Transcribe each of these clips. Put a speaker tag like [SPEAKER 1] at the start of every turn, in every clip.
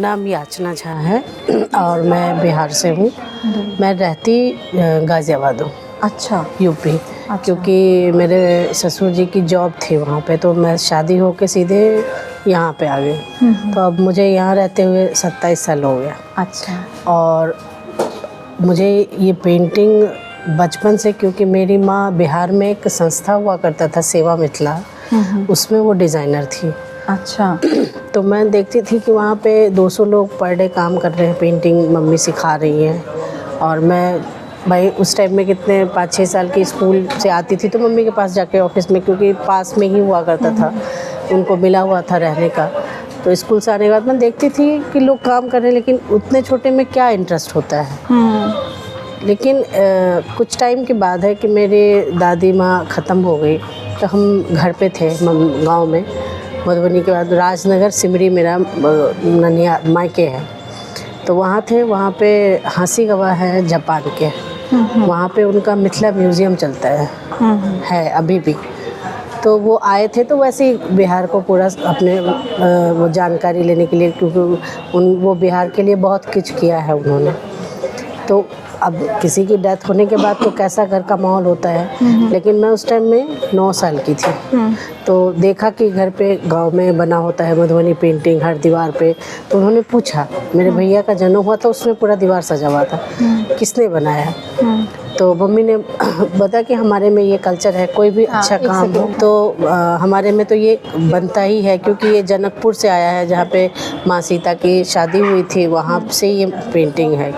[SPEAKER 1] नाम याचना झा है और मैं बिहार से हूँ। मैं रहती गाज़ियाबाद हूँ।
[SPEAKER 2] अच्छा,
[SPEAKER 1] यूपी।
[SPEAKER 2] अच्छा।
[SPEAKER 1] क्योंकि मेरे ससुर जी की जॉब थी वहाँ पे, तो मैं शादी होके सीधे यहाँ पे आ गई। तो अब मुझे यहाँ रहते हुए 27 साल हो गया।
[SPEAKER 2] अच्छा।
[SPEAKER 1] और मुझे ये पेंटिंग बचपन से, क्योंकि मेरी माँ बिहार में एक संस्था हुआ करता था सेवा मिथिला, उसमें वो डिज़ाइनर थी।
[SPEAKER 2] अच्छा।
[SPEAKER 1] तो मैं देखती थी कि वहाँ पे 200 लोग पर डे काम कर रहे हैं, पेंटिंग मम्मी सिखा रही हैं। और मैं भाई उस टाइम में कितने 5-6 साल की स्कूल से आती थी तो मम्मी के पास जाके ऑफिस में, क्योंकि पास में ही हुआ करता था, उनको मिला हुआ था रहने का। तो स्कूल से आने के बाद मैं देखती थी कि लोग काम कर रहे हैं, लेकिन उतने छोटे में क्या इंटरेस्ट होता है। लेकिन कुछ टाइम के बाद है कि मेरे दादी माँ ख़त्म हो गई, तो हम घर पे थे गांव में, मधुबनी के बाद राजनगर सिमरी मेरा ननिया मायके है। तो वहाँ थे, वहाँ पे हाँसी गवाह है जापान के, वहाँ पे उनका मिथिला म्यूज़ियम चलता है अभी भी। तो वो आए थे, तो वैसे ही बिहार को पूरा अपने वो जानकारी लेने के लिए, क्योंकि वो बिहार के लिए बहुत कुछ किया है उन्होंने। तो अब किसी की डेथ होने के बाद तो कैसा घर का माहौल होता है, लेकिन मैं उस टाइम में 9 साल की थी। तो देखा कि घर पे गांव में बना होता है मधुबनी पेंटिंग हर दीवार पे। तो उन्होंने पूछा, मेरे भैया का जन्म हुआ था, उसमें पूरा दीवार सजा हुआ था, किसने बनाया? तो मम्मी ने बताया कि हमारे में ये कल्चर है, कोई भी अच्छा काम हो तो हमारे में तो ये बनता ही है, क्योंकि ये जनकपुर से आया है, जहाँ पे माँ सीता की शादी हुई थी, वहाँ से ये पेंटिंग है।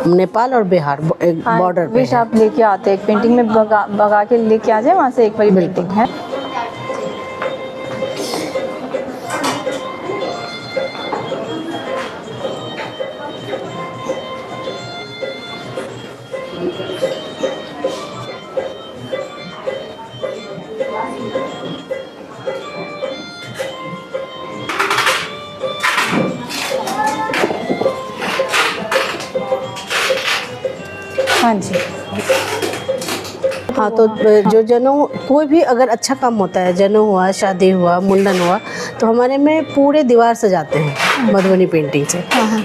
[SPEAKER 1] नेपाल और बिहार एक बॉर्डर पे है।
[SPEAKER 2] आप लेके आते एक पेंटिंग में बगा के लेके आ जाए, वहाँ से एक बड़ी पेंटिंग है। हाँ जी।
[SPEAKER 1] हाँ, तो जो जनेऊ, कोई भी अगर अच्छा काम होता है, जनेऊ हुआ, शादी हुआ, मुंडन हुआ, तो हमारे में पूरे दीवार सजाते हैं मधुबनी पेंटिंग से।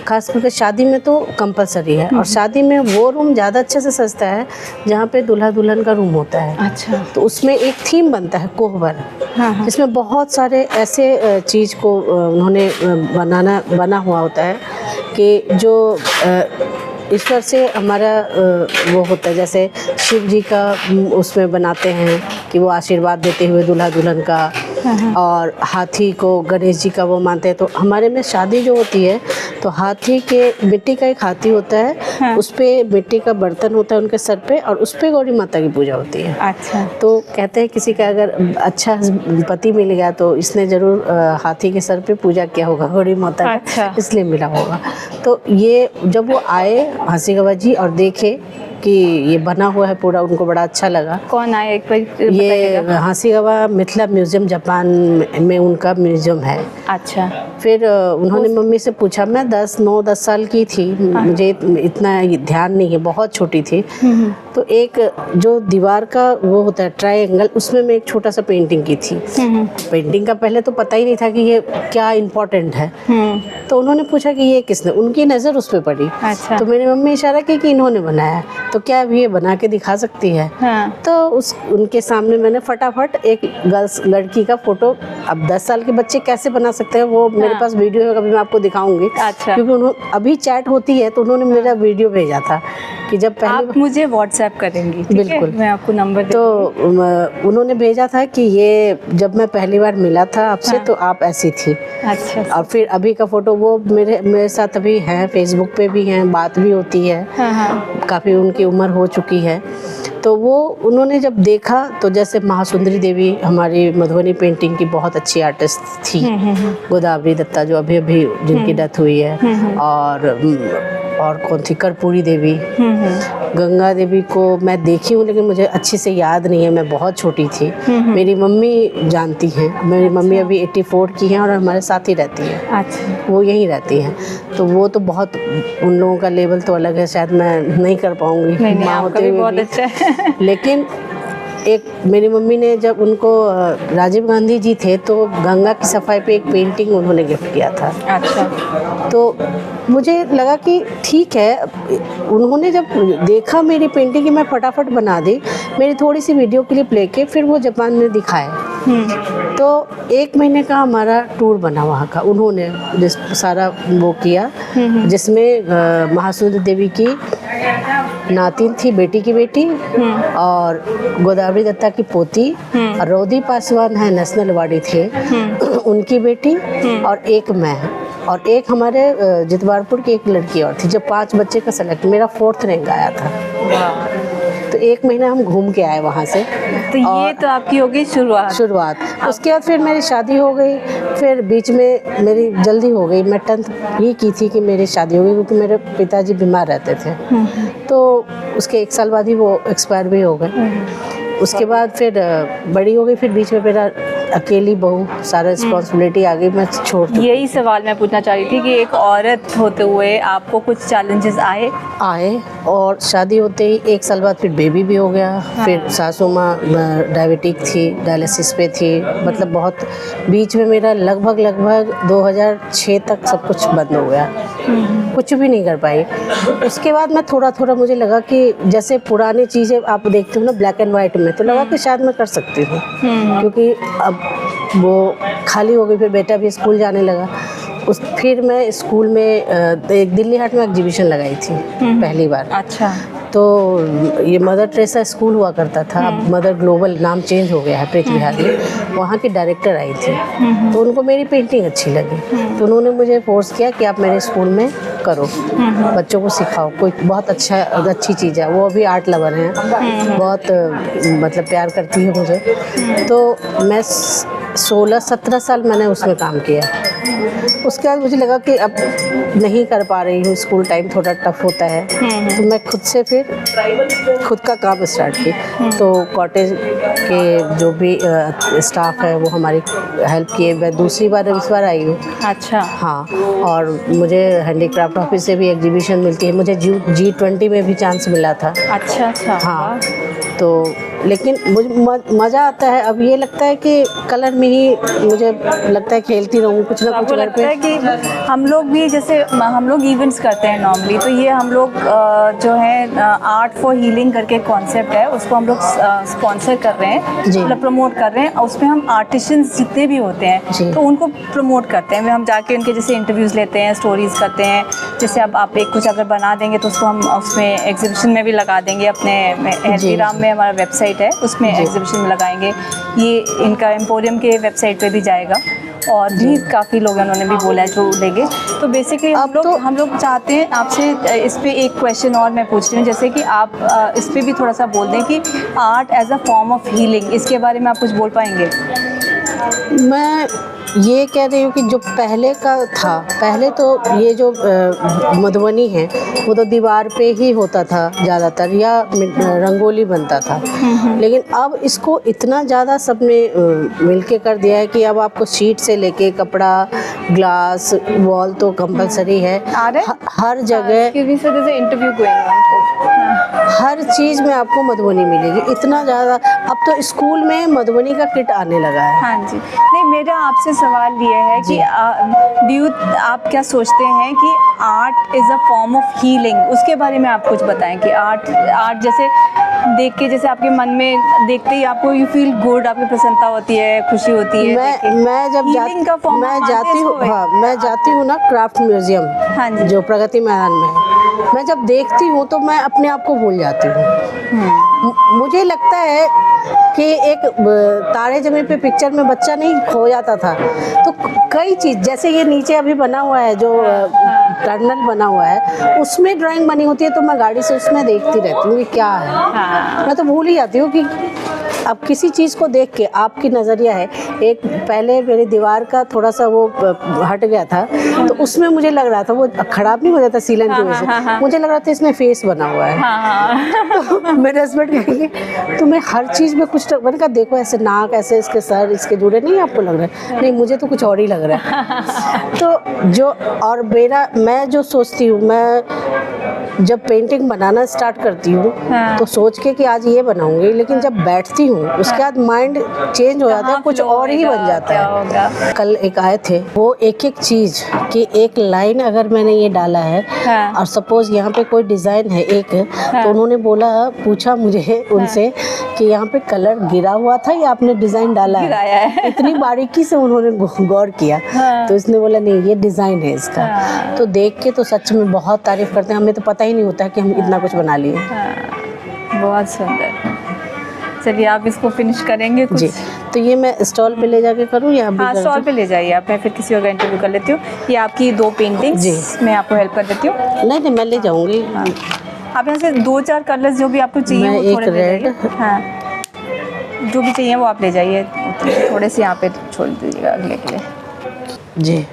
[SPEAKER 1] खास करके शादी में तो कंपलसरी है, और शादी में वो रूम ज़्यादा अच्छे से सजता है जहाँ पे दूल्हा दुल्हन का रूम होता है।
[SPEAKER 2] अच्छा।
[SPEAKER 1] तो उसमें एक थीम बनता है कोहबर, जिसमें बहुत सारे ऐसे चीज़ को उन्होंने बना हुआ होता है कि जो ईश्वर से हमारा वो होता है, जैसे शिव जी का उसमें बनाते हैं कि वो आशीर्वाद देते हुए दूल्हा दुल्हन का, और हाथी को गणेश जी का वो मानते हैं। तो हमारे में शादी जो होती है तो हाथी के, मिट्टी का एक हाथी होता है, उस पे मिट्टी का बर्तन होता है उनके सर पे, और उस पे गौरी माता की पूजा होती है। अच्छा। तो कहते हैं किसी का अगर अच्छा पति मिल गया तो इसने ज़रूर हाथी के सर पे पूजा किया होगा गौरी माता का, इसलिए मिला होगा। तो ये जब वो आए हाँसी गवाह जी और देखे कि ये बना हुआ है पूरा, उनको बड़ा अच्छा लगा।
[SPEAKER 2] कौन आया एक बार?
[SPEAKER 1] ये हाँसी गवाह मिथिला म्यूज़ियम जापान में उनका म्यूज़ियम है।
[SPEAKER 2] अच्छा।
[SPEAKER 1] फिर उन्होंने मम्मी से पूछा, मैं 9-10 साल की थी, मुझे इतना ध्यान नहीं है, बहुत छोटी थी। तो एक जो दीवार का वो होता है ट्रायंगल, उसमें मैं एक छोटा सा पेंटिंग की थी। पेंटिंग का पहले तो पता ही नहीं था कि ये क्या इम्पोर्टेंट है। तो उन्होंने पूछा कि ये किसने, उनकी नज़र उस पर पड़ी।
[SPEAKER 2] अच्छा।
[SPEAKER 1] तो मेरी मम्मी इशारा की कि इन्होंने बनाया, तो क्या अभी ये बना के दिखा सकती है? तो उनके सामने मैंने फटाफट एक लड़की का फोटो, अब 10 साल के बच्चे कैसे बना सकते हैं, वो मेरे पास वीडियो है, कभी मैं आपको दिखाऊंगी। अच्छा। क्योंकि उन्होंने अभी चैट होती है, तो उन्होंने मेरा वीडियो भेजा था कि जब पहले
[SPEAKER 2] आप मुझे व्हाट्सएप करेंगी, बिल्कुल, मैं आपको नंबर दे
[SPEAKER 1] तो उन्होंने भेजा था कि ये जब मैं पहली बार मिला था आपसे, तो आप ऐसी थी। अच्छा। और फिर अभी का फोटो वो मेरे साथ अभी हैं, फेसबुक पे भी हैं, बात भी होती है। काफ़ी उनकी उम्र हो चुकी है। तो वो उन्होंने जब देखा, तो जैसे महासुंदरी देवी हमारी मधुबनी पेंटिंग की बहुत अच्छी आर्टिस्ट थी, गोदावरी दत्ता जो अभी जिनकी डेथ हुई है, और कौन थी, कर्पूरी देवी, गंगा देवी को मैं देखी हूँ, लेकिन मुझे अच्छे से याद नहीं है, मैं बहुत छोटी थी। मेरी मम्मी जानती हैं, मेरी मम्मी अभी 84 की हैं और हमारे साथ ही रहती है। अच्छा। वो यहीं रहती हैं, तो वो तो बहुत, उन लोगों का लेवल तो अलग है, शायद मैं नहीं कर पाऊँगी, माँ होते हुए भी। लेकिन एक मेरी मम्मी ने जब उनको राजीव गांधी जी थे तो गंगा की सफाई पे एक पेंटिंग उन्होंने गिफ्ट किया था।
[SPEAKER 2] अच्छा।
[SPEAKER 1] तो मुझे लगा कि ठीक है, उन्होंने जब देखा मेरी पेंटिंग कि मैं फटाफट बना दी, मेरी थोड़ी सी वीडियो क्लिप लेके फिर वो जापान में दिखाए। तो 1 महीने का हमारा टूर बना वहाँ का, उन्होंने जिस सारा वो किया, जिसमें महासुंदरी देवी की नातिन थी, बेटी की बेटी, और गोदावरी दत्ता की पोती, और रोदी पासवान है नेशनल अवार्डी थे, उनकी बेटी, और एक मैं, और एक हमारे जितवारपुर की एक लड़की और थी। जब 5 बच्चे का सेलेक्ट, मेरा 4th रैंक आया था। तो 1 महीना हम घूम के आए वहाँ से।
[SPEAKER 2] तो ये तो आपकी हो गई शुरुआत।
[SPEAKER 1] उसके बाद फिर मेरी शादी हो गई, फिर बीच में मेरी जल्दी हो गई, मैं 10th ही की थी कि मेरी शादी हो गई, क्योंकि मेरे पिताजी बीमार रहते थे। तो उसके 1 साल बाद ही वो एक्सपायर भी हो गए। उसके बाद फिर बड़ी हो गई, फिर बीच में मेरा अकेली बहू, सारा रिस्पॉन्सिबिलिटी आ गई, मैं छोड़ दी।
[SPEAKER 2] यही सवाल मैं पूछना चाह रही थी कि एक औरत होते हुए आपको कुछ चैलेंजेस आए?
[SPEAKER 1] और शादी होते ही 1 साल बाद फिर बेबी भी हो गया।
[SPEAKER 2] हाँ।
[SPEAKER 1] फिर सासू माँ डायबिटिक थी, डायलिसिस पे थी, मतलब बहुत बीच में मेरा लगभग 2006 तक सब कुछ बंद हो गया, कुछ भी नहीं कर पाई। उसके बाद मैं थोड़ा मुझे लगा कि जैसे पुरानी चीज़ें आप देखते हो ना ब्लैक एंड वाइट में, तो लगा कि शायद मैं कर सकती हूँ, क्योंकि अब वो खाली हो गई। फिर बेटा भी स्कूल जाने लगा। फिर मैं स्कूल में एक दिल्ली हाट में एग्जीबिशन लगाई थी पहली बार।
[SPEAKER 2] अच्छा।
[SPEAKER 1] तो ये मदर टेरेसा स्कूल हुआ करता था, अब मदर ग्लोबल नाम चेंज हो गया है, प्रीति बिहार में। वहाँ की डायरेक्टर आई थी, तो उनको मेरी पेंटिंग अच्छी लगी, तो उन्होंने मुझे फोर्स किया कि आप मेरे स्कूल में करो, बच्चों को सिखाओ, कोई बहुत अच्छी चीज़ है। वो अभी आर्ट लवर हैं, बहुत मतलब प्यार करती है मुझे। तो मैं 16-17 साल मैंने उसमें काम किया। उसके बाद मुझे लगा कि अब नहीं कर पा रही हूँ, स्कूल टाइम थोड़ा टफ होता है, तो मैं खुद से फिर खुद का काम स्टार्ट की। तो कॉटेज के जो भी स्टाफ है वो हमारी हेल्प किए। मैं दूसरी बार इस बार आई हूँ।
[SPEAKER 2] अच्छा।
[SPEAKER 1] हाँ, और मुझे हैंडीक्राफ्ट ऑफिस से भी एग्जीबिशन मिलती है, मुझे G20 में भी चांस मिला था।
[SPEAKER 2] अच्छा।
[SPEAKER 1] हाँ, तो लेकिन मुझे मज़ा आता है। अब ये लगता है कि कलर में ही मुझे लगता है खेलती रहूँ कुछ ना कुछ।
[SPEAKER 2] आपको लगता है कि हम लोग भी, जैसे हम लोग इवेंट्स करते हैं नॉर्मली, तो ये हम लोग जो है आर्ट फॉर हीलिंग करके कॉन्सेप्ट है, उसको हम लोग स्पॉन्सर कर रहे हैं, मतलब प्रमोट कर रहे हैं। उसमें हम आर्टिशंस जितने भी होते हैं तो उनको प्रमोट करते हैं। हम जाके उनके जैसे इंटरव्यूज़ लेते हैं, स्टोरीज़ करते हैं। जैसे अब आप एक कुछ अगर बना देंगे तो उसको हम उसमें एग्जीबिशन में भी लगा देंगे। अपने हल्दीराम में हमारा वेबसाइट है, उसमें एग्जीबिशन में लगाएंगे। ये इनका एम्पोरियम के वेबसाइट पे भी जाएगा, और भी काफ़ी लोग हैं, उन्होंने भी बोला है जो लेंगे। तो बेसिकली हम लोग चाहते हैं आपसे इस पे एक क्वेश्चन और मैं पूछती हूँ, जैसे कि आप इस पे भी थोड़ा सा बोल दें कि art as a form of healing, इसके बारे में आप कुछ बोल पाएंगे?
[SPEAKER 1] मैं ये कह रही हूँ कि जो पहले का था, पहले तो ये जो मधुबनी है वो तो दीवार पे ही होता था ज़्यादातर, या रंगोली बनता था। लेकिन अब इसको इतना ज़्यादा सबने मिलके कर दिया है कि अब आपको शीट से लेके कपड़ा, ग्लास, वॉल तो कंपलसरी है। हर जगह हर चीज़ में आपको मधुबनी मिलेगी। इतना ज़्यादा अब तो स्कूल में मधुबनी का किट आने लगा है।
[SPEAKER 2] हाँ जी। नहीं, मेरा आपसे सवाल ये है कि आप क्या सोचते हैं कि art is a form of healing, उसके बारे में आप कुछ बताएं कि आर्ट जैसे देख के, जैसे आपके मन में देखते ही आपको यू फील गुड, आपकी प्रसन्नता होती है, खुशी होती है।
[SPEAKER 1] मैं जब जाती हूँ ना क्राफ्ट म्यूजियम,
[SPEAKER 2] हाँ जी,
[SPEAKER 1] जो प्रगति मैदान में है, मैं जब देखती हूँ तो मैं अपने आप को भूल जाती हूँ। मुझे लगता है कि एक तारे ज़मीन पे पिक्चर में बच्चा नहीं खो जाता था, तो कई चीज़ जैसे ये नीचे अभी बना हुआ है जो टनल बना हुआ है, उसमें ड्राइंग बनी होती है, तो मैं गाड़ी से उसमें देखती रहती हूँ कि क्या है। मैं तो भूल ही जाती हूँ कि अब किसी चीज़ को देख के आपकी नज़रिया है। एक पहले मेरी दीवार का थोड़ा सा वो हट गया था, तो उसमें मुझे लग रहा था वो ख़राब नहीं हो जाता सीलन की वजह से, मुझे लग रहा था इसमें फेस बना हुआ है। तो मेरे हस्बैंड कहेंगे तुम्हें हर चीज़ में कुछ, मैंने कहा देखो ऐसे नाक, ऐसे इसके सर, इसके जुड़े नहीं आपको लग रहा है, नहीं मुझे तो कुछ और ही लग रहा है। तो जो और मैं जो सोचती हूँ, मैं जब पेंटिंग बनाना स्टार्ट करती हूँ
[SPEAKER 2] हाँ।
[SPEAKER 1] तो सोच के कि आज ये बनाऊंगी, लेकिन जब बैठती हूँ उसके बाद माइंड चेंज हो जाता है, कुछ और ही बन जाता है। कल एक आए थे, वो एक एक चीज़ की एक लाइन अगर मैंने ये डाला है
[SPEAKER 2] हाँ।
[SPEAKER 1] और सपोज यहाँ पे कोई डिज़ाइन है एक, तो उन्होंने पूछा मुझे उनसे कि यहाँ पे कलर गिरा हुआ था या आपने डिज़ाइन डाला
[SPEAKER 2] गिराया है।
[SPEAKER 1] इतनी बारीकी से उन्होंने गौर किया। तो इसने बोला नहीं ये डिज़ाइन है इसका। तो देख के तो सच में बहुत तारीफ़ करते हैं, हमें तो पता ही नहीं होता है कि हम इतना कुछ बना लिए।
[SPEAKER 2] बहुत सुंदर। चलिए आप इसको फिनिश करेंगे कुछ?
[SPEAKER 1] जी, तो ये मैं स्टॉल पे ले जाके करूँ या अभी?
[SPEAKER 2] हाँ, स्टॉल पे ले जाइए आप, मैं फिर किसी और का इंटरव्यू कर लेती हूँ। ये आपकी 2 पेंटिंग्स,
[SPEAKER 1] जी।
[SPEAKER 2] मैं आपको हेल्प कर देती हूँ।
[SPEAKER 1] नहीं मैं ले जाऊँगी।
[SPEAKER 2] हाँ। आप यहाँ से 2-4 कलर्स जो भी आपको चाहिए
[SPEAKER 1] मैं
[SPEAKER 2] वो थोड़े
[SPEAKER 1] एक
[SPEAKER 2] ले जाइए।
[SPEAKER 1] रेड।
[SPEAKER 2] हाँ, जो भी चाहिए वो आप ले जाइए, थोड़े से यहाँ पे छोड़ दीजिएगा अगले के लिए।
[SPEAKER 1] जी।